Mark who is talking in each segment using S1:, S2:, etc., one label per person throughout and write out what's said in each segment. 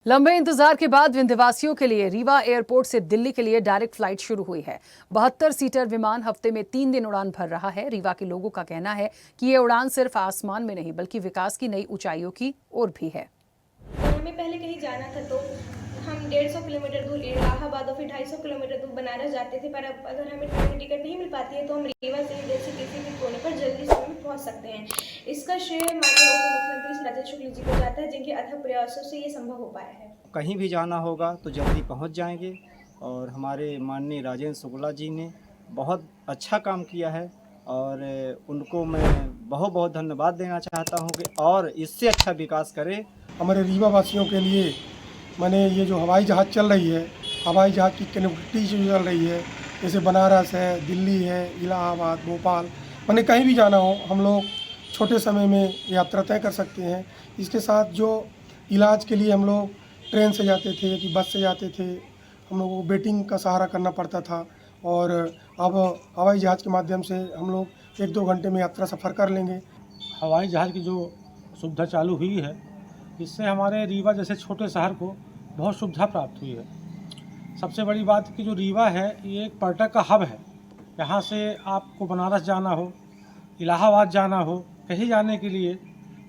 S1: लंबे इंतजार के बाद विंध्यवासियों के लिए रीवा एयरपोर्ट से दिल्ली के लिए डायरेक्ट फ्लाइट शुरू हुई है। 72 सीटर विमान हफ्ते में 3 दिन उड़ान भर रहा है। रीवा के लोगों का कहना है कि ये उड़ान सिर्फ आसमान में नहीं बल्कि विकास की नई ऊंचाइयों की ओर भी है।
S2: हमें पहले कहीं जाना था तो हम 150 किलोमीटर दूर इलाहाबाद और फिर 250 किलोमीटर दूर बनारस जाते थे, पर अब अगर हमें ट्रेन की टिकट नहीं मिल पाती है तो हम रीवा से देश के किसी भी कोने पर जल्दी समय में पहुंच सकते हैं। इसका श्रेय माननीय मुख्यमंत्री श्री राजेश शुक्ल जी को जाता है, जिनके अथक प्रयासों से ये संभव हो पाया है।
S3: कहीं भी जाना होगा तो जल्दी पहुंच जाएंगे और हमारे माननीय राजेश शुक्ला जी ने बहुत अच्छा काम किया है और उनको मैं बहुत बहुत धन्यवाद देना चाहता हूं कि और इससे अच्छा विकास करें।
S4: हमारे रीवा वासियों के लिए मैंने ये जो हवाई जहाज़ चल रही है, हवाई जहाज़ की कनेक्टिविटी जो चल रही है, जैसे बनारस है, दिल्ली है, इलाहाबाद, भोपाल, मैंने कहीं भी जाना हो हम लोग छोटे समय में यात्रा तय कर सकते हैं। इसके साथ जो इलाज के लिए हम लोग ट्रेन से जाते थे कि बस से जाते थे, हम लोग को वेटिंग का सहारा करना पड़ता था और अब हवाई जहाज़ के माध्यम से हम लोग 1-2 घंटे में यात्रा सफ़र कर लेंगे।
S5: हवाई जहाज़ की जो सुविधा चालू हुई है, इससे हमारे रीवा जैसे छोटे शहर को बहुत सुविधा प्राप्त हुई है। सबसे बड़ी बात कि जो रीवा है ये एक पर्यटक का हब है। यहाँ से आपको बनारस जाना हो, इलाहाबाद जाना हो, कहीं जाने के लिए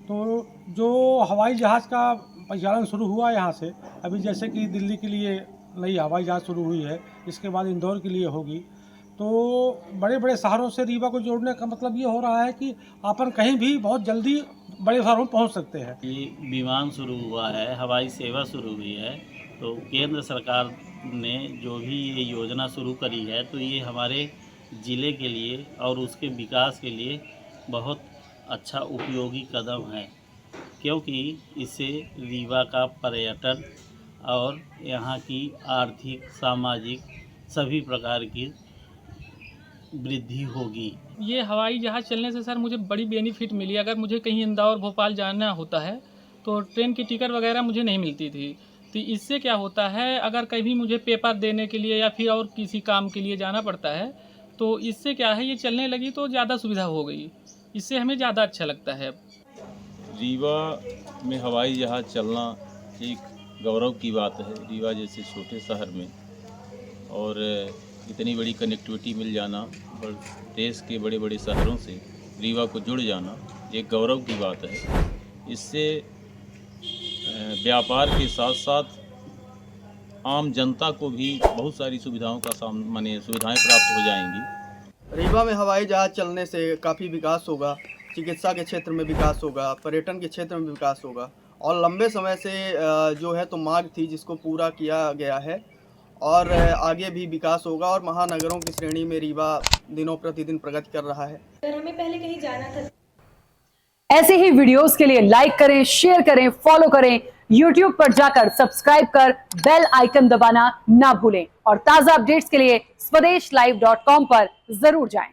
S5: तो जो हवाई जहाज़ का परिचालन शुरू हुआ यहाँ से, अभी जैसे कि दिल्ली के लिए नई हवाई जहाज़ शुरू हुई है, इसके बाद इंदौर के लिए होगी, तो बड़े बड़े शहरों से रीवा को जोड़ने का मतलब ये हो रहा है कि अपन कहीं भी बहुत जल्दी बड़े शहरों में पहुंच सकते हैं।
S6: ये विमान शुरू हुआ है, हवाई सेवा शुरू हुई है, तो केंद्र सरकार ने जो भी ये योजना शुरू करी है तो ये हमारे ज़िले के लिए और उसके विकास के लिए बहुत अच्छा उपयोगी कदम है, क्योंकि इससे रीवा का पर्यटन और यहाँ की आर्थिक, सामाजिक सभी प्रकार की वृद्धि होगी।
S7: ये हवाई जहाज़ चलने से सर मुझे बड़ी बेनिफिट मिली। अगर मुझे कहीं इंदौर भोपाल जाना होता है तो ट्रेन की टिकट वगैरह मुझे नहीं मिलती थी। तो इससे क्या होता है, अगर कहीं मुझे पेपर देने के लिए या फिर और किसी काम के लिए जाना पड़ता है तो इससे क्या है, ये चलने लगी तो ज़्यादा सुविधा हो गई। इससे हमें ज़्यादा अच्छा लगता है।
S8: रीवा में हवाई जहाज़ चलना एक गौरव की बात है। रीवा जैसे छोटे शहर में और इतनी बड़ी कनेक्टिविटी मिल जाना और देश के बड़े बड़े शहरों से रीवा को जुड़ जाना एक गौरव की बात है। इससे व्यापार के साथ साथ आम जनता को भी बहुत सारी सुविधाओं का सुविधाएं प्राप्त हो जाएंगी।
S9: रीवा में हवाई जहाज़ चलने से काफ़ी विकास होगा, चिकित्सा के क्षेत्र में विकास होगा, पर्यटन के क्षेत्र में विकास होगा और लंबे समय से जो है तो मांग थी जिसको पूरा किया गया है और आगे भी विकास होगा और महानगरों की श्रेणी में रीवा दिनों प्रतिदिन प्रगति कर रहा है।
S2: अगर हमें पहले कहीं जाना था।
S1: ऐसे ही वीडियोस के लिए लाइक करें, शेयर करें, फॉलो करें। YouTube पर जाकर सब्सक्राइब कर बेल आइकन दबाना ना भूलें और ताजा अपडेट्स के लिए swedeshlive.com पर जरूर जाएं।